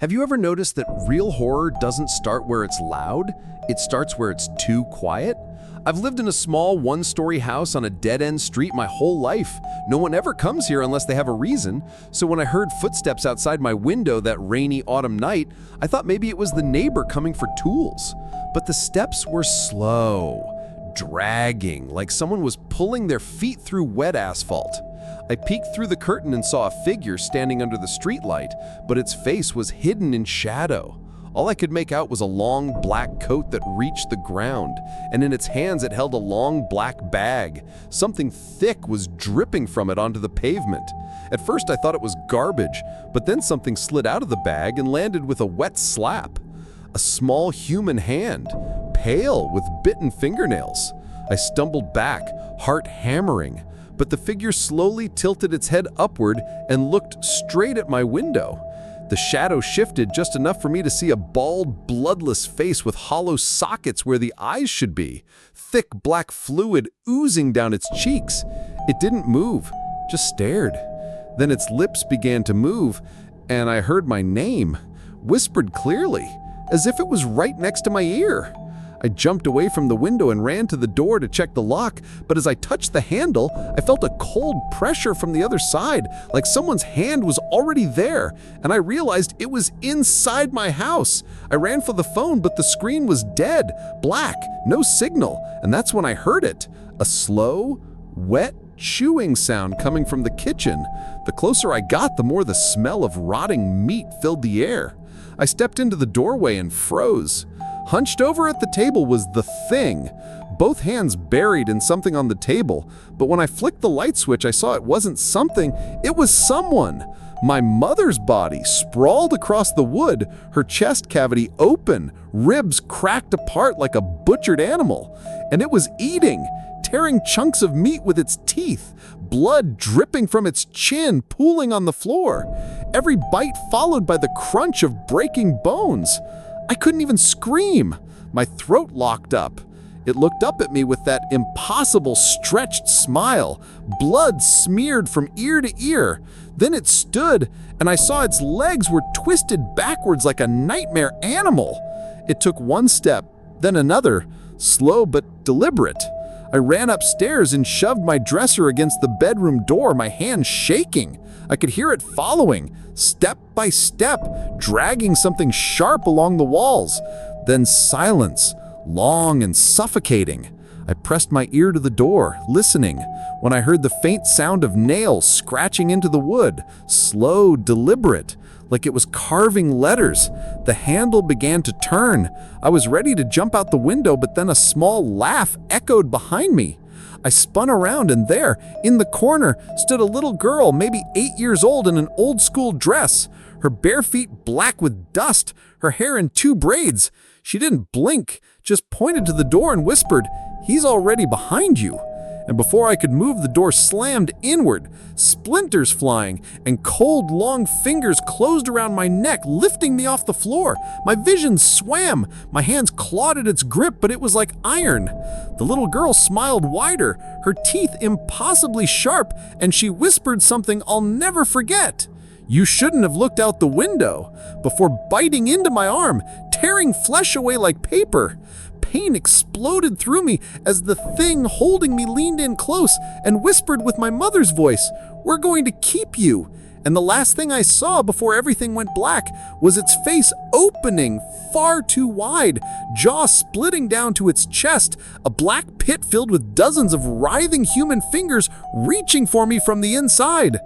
Have you ever noticed that real horror doesn't start where it's loud? It starts where it's too quiet? I've lived in a small one-story house on a dead-end street my whole life. No one ever comes here unless they have a reason. So when I heard footsteps outside my window that rainy autumn night, I thought maybe it was the neighbor coming for tools. But the steps were slow, dragging, like someone was pulling their feet through wet asphalt. I peeked through the curtain and saw a figure standing under the streetlight, but its face was hidden in shadow. All I could make out was a long black coat that reached the ground, and in its hands it held a long black bag. Something thick was dripping from it onto the pavement. At first I thought it was garbage, but then something slid out of the bag and landed with a wet slap. A small human hand, pale with bitten fingernails. I stumbled back, heart hammering. But the figure slowly tilted its head upward and looked straight at my window. The shadow shifted just enough for me to see a bald, bloodless face with hollow sockets where the eyes should be, thick black fluid oozing down its cheeks. It didn't move, just stared. Then its lips began to move, and I heard my name, whispered clearly, as if it was right next to my ear. I jumped away from the window and ran to the door to check the lock, but as I touched the handle, I felt a cold pressure from the other side, like someone's hand was already there, and I realized it was inside my house. I ran for the phone, but the screen was dead, black, no signal, and that's when I heard it. A slow, wet chewing sound coming from the kitchen. The closer I got, the more the smell of rotting meat filled the air. I stepped into the doorway and froze. Hunched over at the table was the thing, both hands buried in something on the table, but when I flicked the light switch, I saw it wasn't something, it was someone. My mother's body sprawled across the wood, her chest cavity open, ribs cracked apart like a butchered animal, and it was eating, tearing chunks of meat with its teeth, blood dripping from its chin, pooling on the floor, every bite followed by the crunch of breaking bones. I couldn't even scream. My throat locked up. It looked up at me with that impossible stretched smile, blood smeared from ear to ear. Then it stood, and I saw its legs were twisted backwards like a nightmare animal. It took one step, then another, slow but deliberate. I ran upstairs and shoved my dresser against the bedroom door, my hands shaking. I could hear it following, step by step, dragging something sharp along the walls. Then silence, long and suffocating. I pressed my ear to the door, listening, when I heard the faint sound of nails scratching into the wood, slow, deliberate, like it was carving letters. The handle began to turn. I was ready to jump out the window, but then a small laugh echoed behind me. I spun around, and there, in the corner, stood a little girl, maybe 8 years old, in an old-school dress, her bare feet black with dust, her hair in 2 braids. She didn't blink, just pointed to the door and whispered, "He's already behind you." And before I could move, the door slammed inward, splinters flying, and cold, long fingers closed around my neck, lifting me off the floor. My vision swam. My hands clawed at its grip, but it was like iron. The little girl smiled wider, her teeth impossibly sharp, and she whispered something I'll never forget. "You shouldn't have looked out the window," before biting into my arm, tearing flesh away like paper. Pain exploded through me as the thing holding me leaned in close and whispered with my mother's voice, "We're going to keep you." And the last thing I saw before everything went black was its face opening far too wide, jaw splitting down to its chest, a black pit filled with dozens of writhing human fingers reaching for me from the inside.